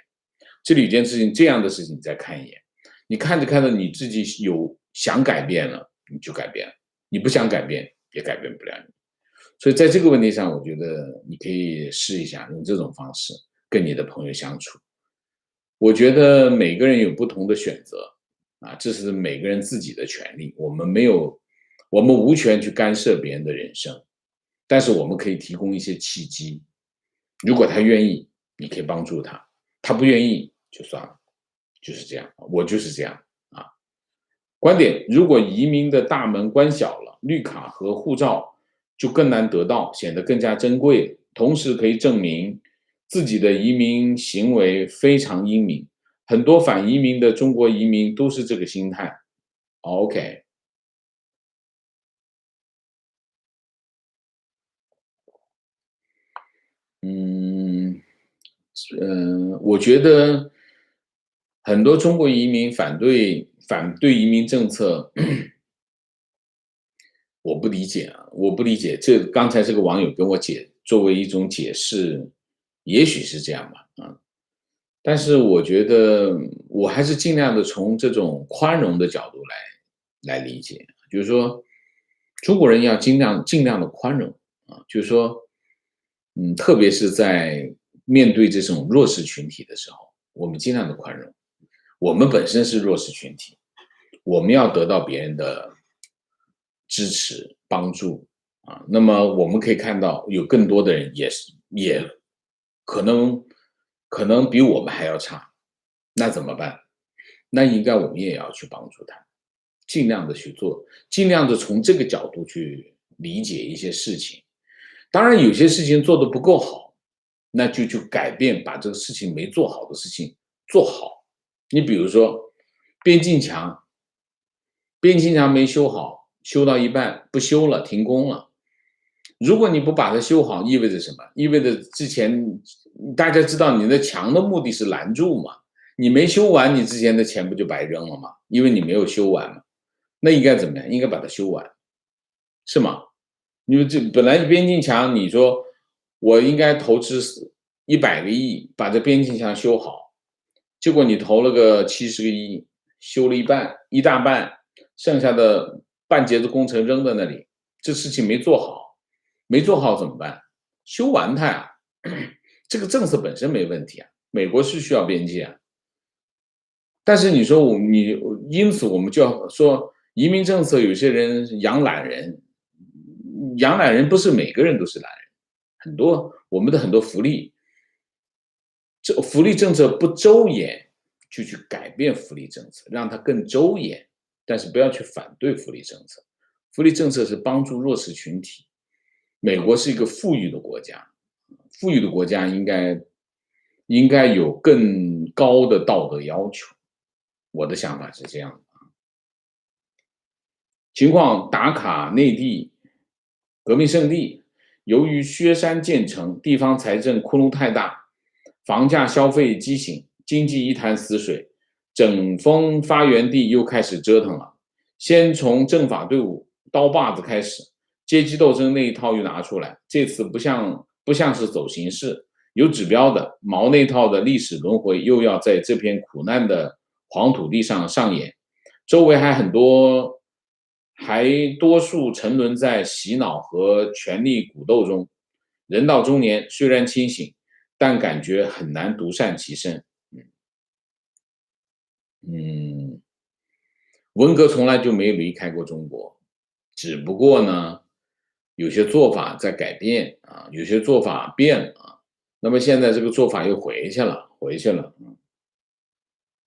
Speaker 1: 这里有件事情，这样的事情，你再看一眼。你看着看着，你自己有想改变了，你就改变了；你不想改变，也改变不了你。所以在这个问题上，我觉得你可以试一下，用这种方式跟你的朋友相处。我觉得每个人有不同的选择这是每个人自己的权利，我们无权去干涉别人的人生，但是我们可以提供一些契机。如果他愿意，你可以帮助他；他不愿意就算了，就是这样。我就是这样观点：如果移民的大门关小了，绿卡和护照就更难得到，显得更加珍贵，同时可以证明自己的移民行为非常英明。很多反移民的中国移民都是这个心态。OK，嗯，我觉得很多中国移民反对移民政策，我不理解啊，我不理解。这刚才这个网友跟我作为一种解释，也许是这样吧，啊，但是我觉得我还是尽量的从这种宽容的角度来理解，就是说中国人要尽量的宽容啊，就是说，特别是在面对这种弱势群体的时候，我们尽量的宽容。我们本身是弱势群体，我们要得到别人的支持帮助啊。那么我们可以看到，有更多的人也可能比我们还要差，那怎么办？那应该我们也要去帮助他，尽量的去做，尽量的从这个角度去理解一些事情。当然，有些事情做得不够好，那就去改变，把这个事情没做好的事情做好。你比如说边境墙，边境墙没修好，修到一半不修了，停工了。如果你不把它修好，意味着什么？意味着之前大家知道你的墙的目的是拦住嘛，你没修完，你之前的钱不就白扔了吗？因为你没有修完嘛。那应该怎么样？应该把它修完，是吗？因为这本来边境墙，你说我应该投资100个亿把这边境墙修好，结果你投了个70个亿，修了一大半，剩下的半截子工程扔在那里，这事情没做好，没做好怎么办？修完它呀，这个政策本身没问题啊，美国是需要边界啊，但是你说因此我们就要说移民政策，有些人养懒人，养懒人不是每个人都是懒人，很多我们的很多福利政策不周延，就去改变福利政策，让它更周延，但是不要去反对福利政策。福利政策是帮助弱势群体。美国是一个富裕的国家，富裕的国家应该有更高的道德要求。我的想法是这样的。情况打卡内地革命圣地，由于削山建城，地方财政窟窿太大，房价消费畸形，经济一潭死水，整风发源地又开始折腾了。先从政法队伍刀把子开始，阶级斗争那一套又拿出来，这次不像是走形式，有指标的毛那套的历史轮回又要在这片苦难的黄土地上上演，周围还多数沉沦在洗脑和权力鼓斗中，人到中年虽然清醒，但感觉很难独善其身。嗯，文革从来就没离开过中国，只不过呢，有些做法在改变啊，有些做法变了啊，那么现在这个做法又回去了。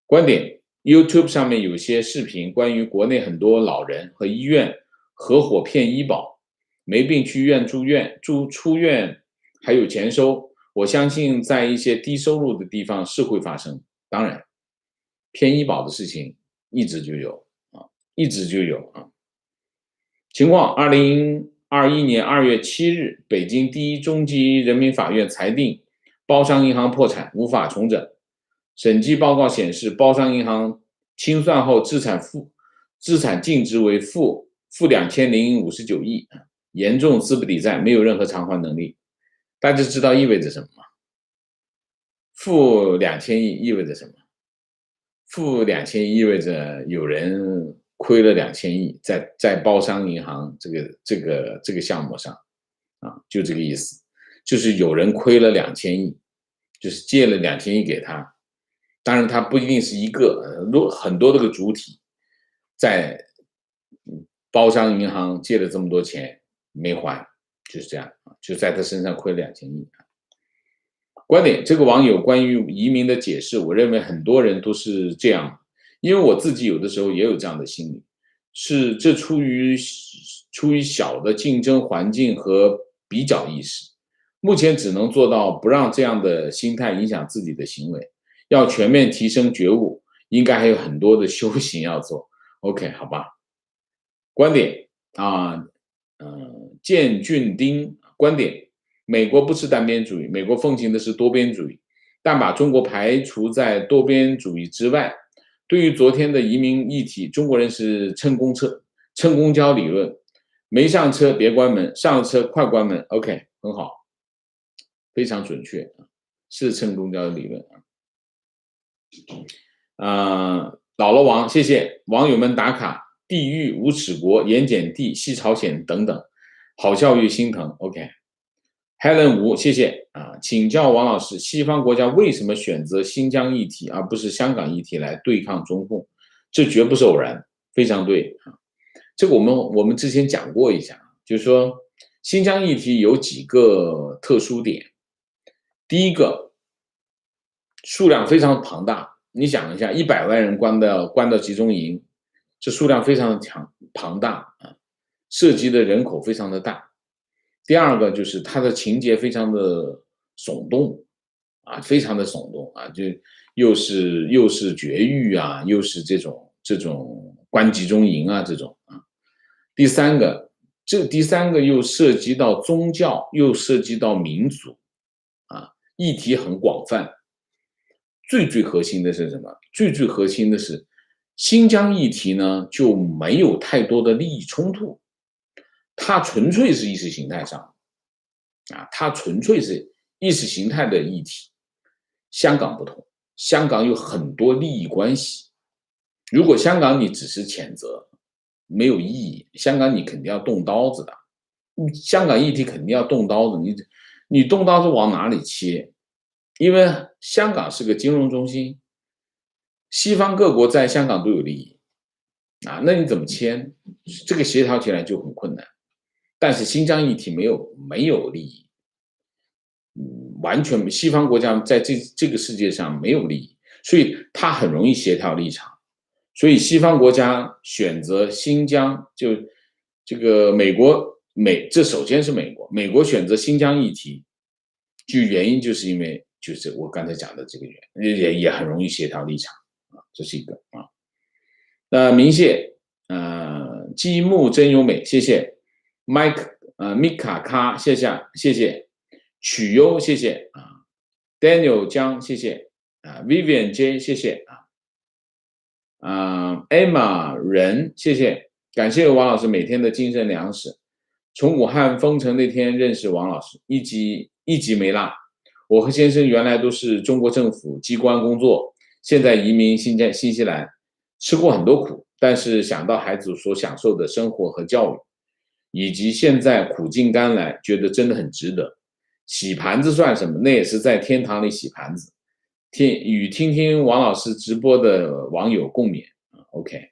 Speaker 1: 观点 YouTube 上面有些视频，关于国内很多老人和医院合伙骗医保，没病去医院住院，出院还有钱收。我相信在一些低收入的地方是会发生。当然，骗医保的事情一直就有啊，一直就有啊。情况：2021年2月7日，北京第一中级人民法院裁定包商银行破产，无法重整。审计报告显示，包商银行清算后资产净值为负2059亿，严重资不抵债，没有任何偿还能力。大家知道意味着什么吗？负2000亿意味着什么？负2000亿意味着有人亏了2000亿，在包商银行这个项目上，啊，就这个意思，就是有人亏了2000亿，就是借了2000亿给他。当然，它不一定是一个，很多这个主体在包商银行借了这么多钱没还，就是这样，就在他身上亏了2000亿。观点，这个网友关于移民的解释，我认为很多人都是这样，因为我自己有的时候也有这样的心理，这出于小的竞争环境和比较意识，目前只能做到不让这样的心态影响自己的行为，要全面提升觉悟，应该还有很多的修行要做。OK， 好吧。观点啊，建俊丁观点。美国不是单边主义，美国奉行的是多边主义，但把中国排除在多边主义之外。对于昨天的移民议题，中国人是乘公交理论，没上车别关门，上了车快关门。OK， 很好，非常准确，是乘公交的理论姥姥王，谢谢网友们打卡，地狱无耻国、盐碱地、西朝鲜等等，好教育心疼。OK，Helen 吴，谢谢请教王老师，西方国家为什么选择新疆议题而不是香港议题来对抗中共？这绝不是偶然，非常对这个我们之前讲过一下，就是说新疆议题有几个特殊点。第一个，数量非常庞大，你想一下，100万人关到集中营，这数量非常的庞大涉及的人口非常的大。第二个就是它的情节非常的耸动非常的耸动就又是绝育又是这种关集中营这种第三个又涉及到宗教，又涉及到民族议题很广泛。最核心的是什么？最核心的是新疆议题呢，就没有太多的利益冲突，它纯粹是意识形态上它纯粹是意识形态的议题。香港不同，香港有很多利益关系。如果香港你只是谴责，没有意义。香港你肯定要动刀子的，香港议题肯定要动刀子，你动刀子往哪里切？因为香港是个金融中心，西方各国在香港都有利益那你怎么签？这个协调起来就很困难。但是新疆议题没有利益，完全西方国家在这个世界上没有利益，所以它很容易协调立场。所以西方国家选择新疆，就这个这首先是美国选择新疆议题，原因就是因为就是我刚才讲的这个原因，也很容易协调立场这是一个那明谢积木真优美，谢谢 米卡卡，谢谢曲优，谢谢Daniel 江，谢谢Vivian J， 谢谢Emma 人，谢谢，感谢王老师每天的精神粮食。从武汉封城那天认识王老师，一集没落。我和先生原来都是中国政府机关工作，现在移民新西兰，吃过很多苦，但是想到孩子所享受的生活和教育，以及现在苦尽甘来，觉得真的很值得。洗盘子算什么？那也是在天堂里洗盘子。与听听王老师直播的网友共勉。OK，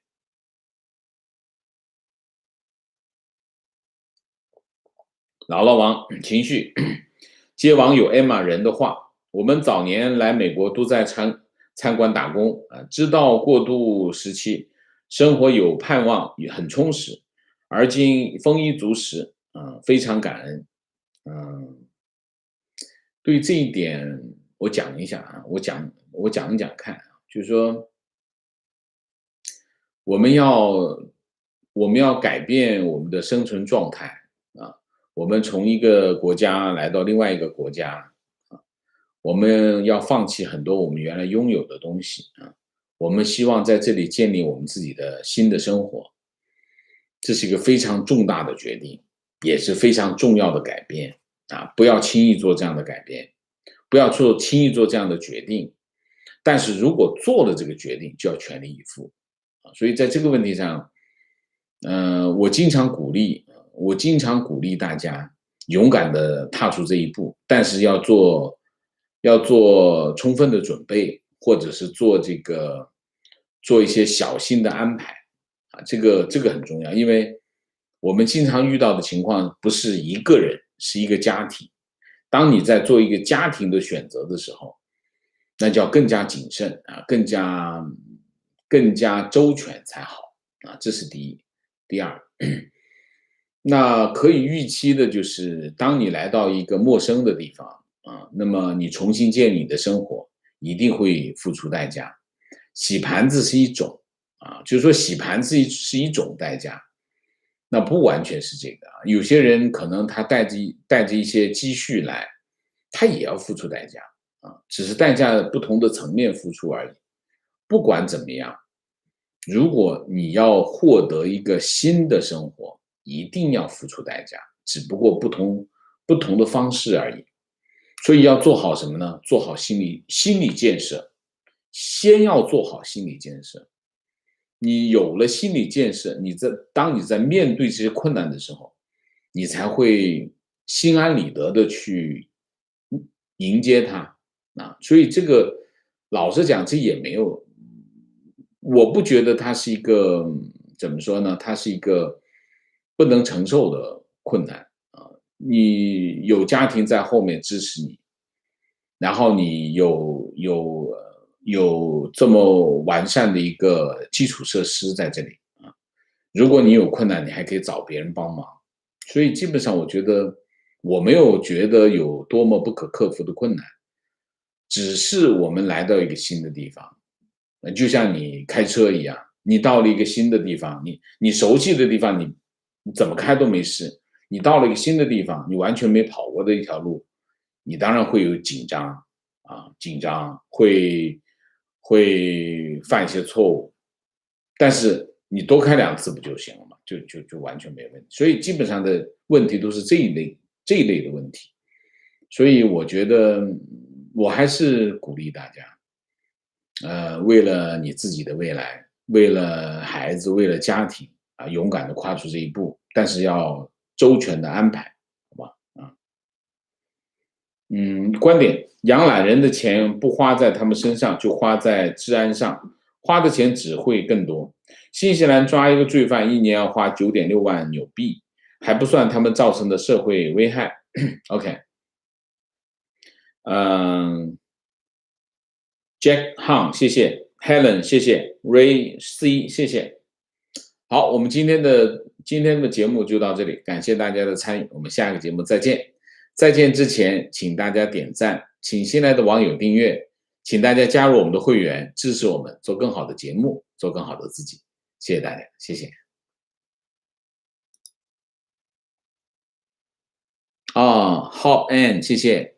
Speaker 1: 姥姥王情绪接网友 Emma 人的话，我们早年来美国都在餐馆打工知道过渡时期生活有盼望，也很充实，而今丰衣足食非常感恩。对这一点我讲一下我讲一讲看就是说我们要改变我们的生存状态我们从一个国家来到另外一个国家我们要放弃很多我们原来拥有的东西我们希望在这里建立我们自己的新的生活，这是一个非常重大的决定，也是非常重要的改变不要轻易做这样的改变，不要轻易做这样的决定，但是如果做了这个决定，就要全力以赴所以在这个问题上我经常鼓励大家勇敢的踏出这一步，但是要做充分的准备，或者是做一些小心的安排这个很重要，因为我们经常遇到的情况不是一个人，是一个家庭。当你在做一个家庭的选择的时候，那就要更加谨慎更加周全才好这是第一。第二，那可以预期的就是当你来到一个陌生的地方那么你重新建立你的生活一定会付出代价。洗盘子是一种就是说洗盘子是一种代价，那不完全是这个有些人可能他带着一些积蓄来，他也要付出代价只是代价不同的层面付出而已。不管怎么样，如果你要获得一个新的生活，一定要付出代价，只不过不同的方式而已。所以要做好什么呢？做好心理建设，先要做好心理建设。你有了心理建设，当你在面对这些困难的时候，你才会心安理得的去迎接它。所以这个老实讲，这也没有，我不觉得它是一个怎么说呢？它是一个不能承受的困难啊。你有家庭在后面支持你，然后你有这么完善的一个基础设施在这里啊。如果你有困难，你还可以找别人帮忙。所以基本上，我觉得我没有觉得有多么不可克服的困难，只是我们来到一个新的地方，就像你开车一样，你到了一个新的地方，你熟悉的地方，你怎么开都没事。你到了一个新的地方，你完全没跑过的一条路，你当然会有紧张啊，紧张会犯一些错误，但是你多开2次不就行了嘛？就完全没问题。所以基本上的问题都是这一类的问题。所以我觉得我还是鼓励大家，为了你自己的未来，为了孩子，为了家庭啊，勇敢的跨出这一步，但是要周全的安排，好吧？观点：养懒人的钱不花在他们身上，就花在治安上，花的钱只会更多。新西兰抓一个罪犯，一年要花9.6万纽币，还不算他们造成的社会危害。OK，Jack Han，谢谢 Helen，谢谢 Ray C，谢谢。好，我们今天的节目就到这里，感谢大家的参与，我们下个节目再见。再见之前，请大家点赞，请新来的网友订阅，请大家加入我们的会员，支持我们做更好的节目，做更好的自己。谢谢大家，谢谢。Hop N，谢谢。